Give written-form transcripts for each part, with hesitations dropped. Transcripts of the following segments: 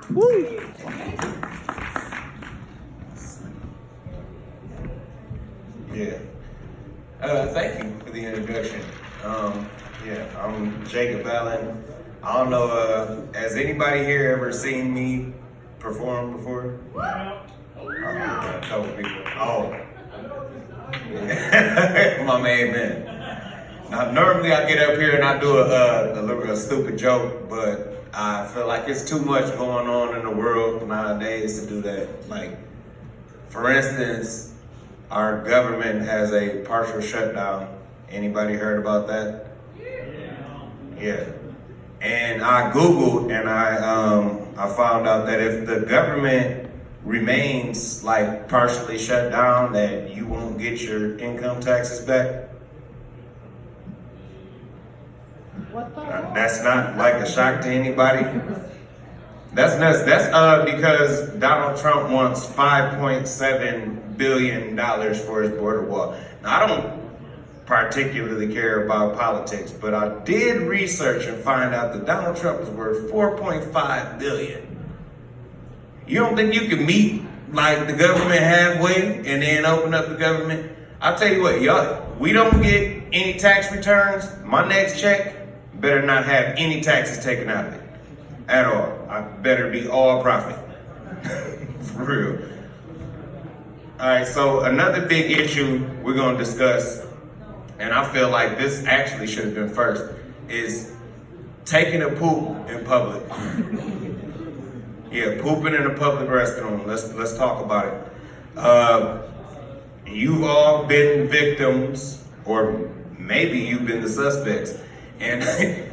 Woo! Yeah. Thank you for the introduction. I'm Jacob Allen. I don't know, has anybody here ever seen me perform before? A couple people. Oh. My man. Now, normally I get up here and I do a stupid joke, but I feel like it's too much going on in the world nowadays to do that. Like, for instance, our government has a partial shutdown. Anybody heard about that? Yeah. And I Googled and I found out that if the government remains like partially shut down, that you won't get your income taxes back. That's not like a shock to anybody. That's nuts. That's because Donald Trump wants $5.7 billion for his border wall. Now, I don't particularly care about politics, but I did research and find out that Donald Trump is worth $4.5 billion. You don't think you can meet like the government halfway and then open up the government? I'll tell you what, y'all, we don't get any tax returns. My next check better not have any taxes taken out of it at all. I better be all profit. For real. All right, so another big issue we're gonna discuss, and I feel like this actually should have been first, is taking a poop in public. Yeah, pooping in a public restroom. Let's talk about it. You've all been victims, or maybe you've been the suspects. And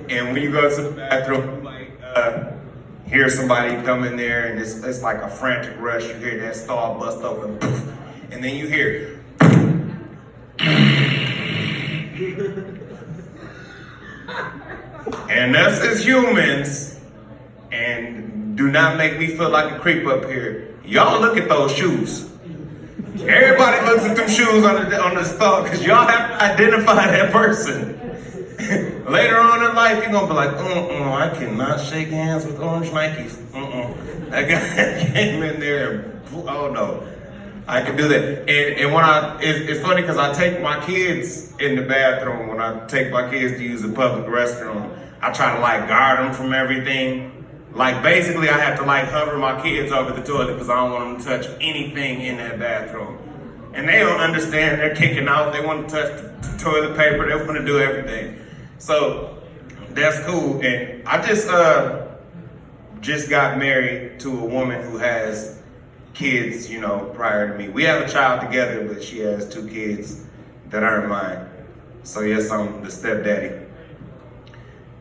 when you go to the bathroom, you might hear somebody come in there, and it's like a frantic rush. You hear that stall bust open, and then you hear. And us as humans, and do not make me feel like a creep up here, y'all look at those shoes. Everybody looks at them shoes on the stall, because y'all have to identify that person. Later on in life, you're gonna be like, I cannot shake hands with orange Nikes. That guy came in there and, oh no, I can do that. And when it's funny because I take my kids in the bathroom, when I take my kids to use the public restroom, I try to like guard them from everything. Like basically I have to like hover my kids over the toilet because I don't want them to touch anything in that bathroom. And they don't understand, they're kicking out, they want to touch the toilet paper, they want to do everything. So that's cool. And I just got married to a woman who has kids, prior to me. We have a child together, but she has 2 kids that aren't mine. So yes, I'm the stepdaddy.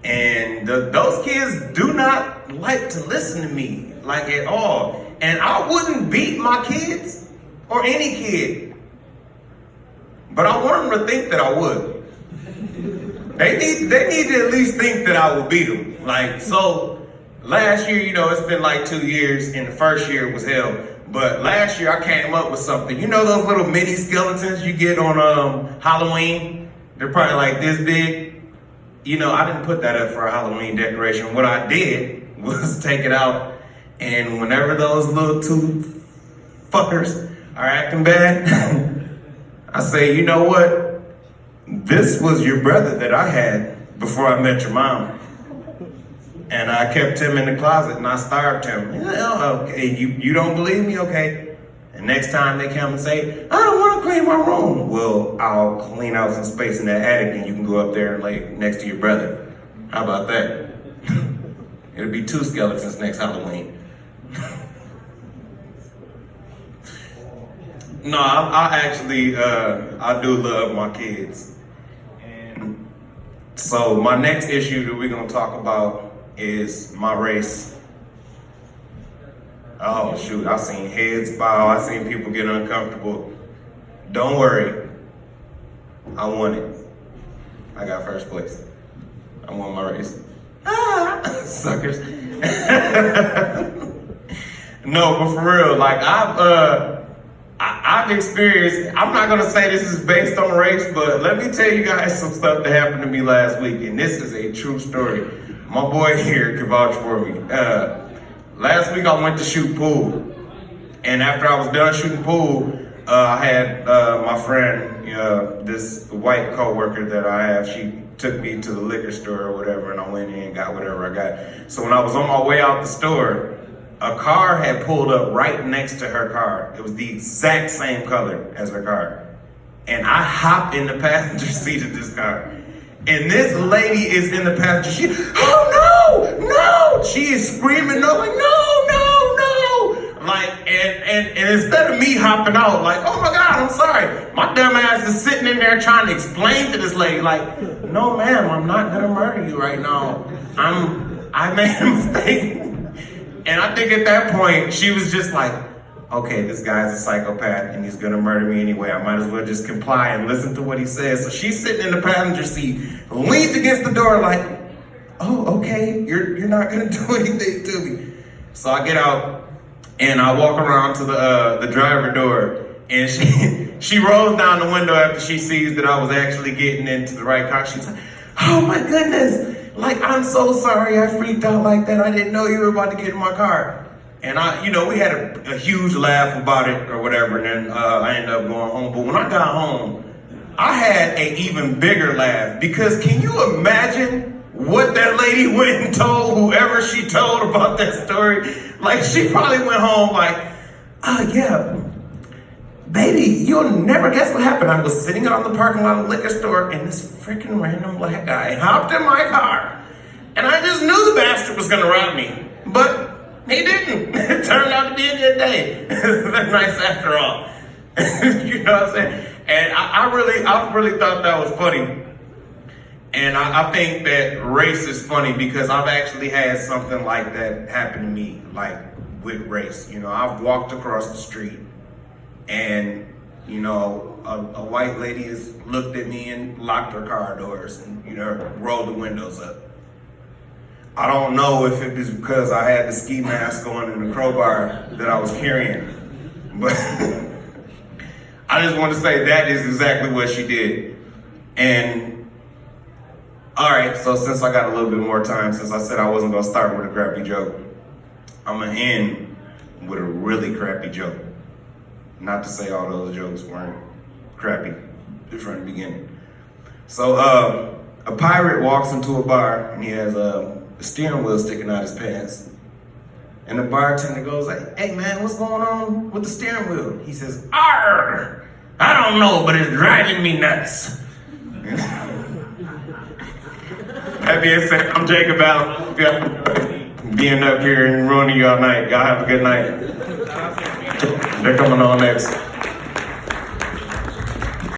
And those kids do not like to listen to me, like at all. And I wouldn't beat my kids or any kid, but I want them to think that I would. They need to at least think that I will beat them. Like, so last year, it's been like 2 years, and the first year was hell. But last year I came up with something. You know those little mini skeletons you get on Halloween? They're probably like this big. I didn't put that up for a Halloween decoration. What I did was take it out, and whenever those little 2 fuckers are acting bad, I say, you know what? This was your brother that I had before I met your mom. And I kept him in the closet and I starved him. Okay, you don't believe me? Okay. And next time they come and say, I don't want to clean my room. Well, I'll clean out some space in that attic and you can go up there and lay next to your brother. How about that? It'll be 2 skeletons next Halloween. No, I actually, I do love my kids. And so my next issue that we're going to talk about is my race. Oh shoot, I seen heads bow, I seen people get uncomfortable. Don't worry, I won it. I got first place. I won my race. Suckers. No, but for real, like I've experienced, I'm not gonna say this is based on race, but let me tell you guys some stuff that happened to me last week, and this is a true story. My boy here can vouch for me. last week I went to shoot pool. And after I was done shooting pool, I had my friend, this white coworker that I have, she took me to the liquor store or whatever, and I went in and got whatever I got. So when I was on my way out the store, a car had pulled up right next to her car. It was the exact same color as her car. And I hopped in the passenger seat of this car. And this lady is in the passenger seat. Oh no! She is screaming, no, like, no! Like, and instead of me hopping out, like, oh my God, I'm sorry. My dumb ass is sitting in there trying to explain to this lady, like, no ma'am, I'm not gonna murder you right now. I made a mistake. And I think at that point, she was just like, okay, this guy's a psychopath and he's gonna murder me anyway. I might as well just comply and listen to what he says. So she's sitting in the passenger seat, leaned against the door like, oh, okay, you're not gonna do anything to me. So I get out and I walk around to the driver door, and she rolls down the window after she sees that I was actually getting into the right car. She's like, oh my goodness, like, I'm so sorry I freaked out like that. I didn't know you were about to get in my car. And we had a huge laugh about it or whatever, and then I ended up going home. But when I got home, I had an even bigger laugh, because can you imagine what that lady went and told whoever she told about that story? Like, she probably went home like, yeah, baby, you'll never guess what happened. I was sitting out in the parking lot of the liquor store, and this freaking random black guy hopped in my car, and I just knew the bastard was gonna rob me, but he didn't. It turned out to be a good day. Nice after all. You know what I'm saying? And I really thought that was funny. And I think that race is funny because I've actually had something like that happen to me, like with race. I've walked across the street and, a white lady has looked at me and locked her car doors and, rolled the windows up. I don't know if it was because I had the ski mask on and the crowbar that I was carrying, but I just want to say that is exactly what she did. And all right, so since I got a little bit more time, since I said I wasn't gonna start with a crappy joke, I'm gonna end with a really crappy joke. Not to say all those jokes weren't crappy from the beginning. So a pirate walks into a bar and he has a steering wheel sticking out his pants. And the bartender goes like, hey man, what's going on with the steering wheel? He says, arr, I don't know, but it's driving me nuts. That being said, I'm Jacob Allen. Being up here and ruining y'all night. Y'all have a good night. They're coming on next.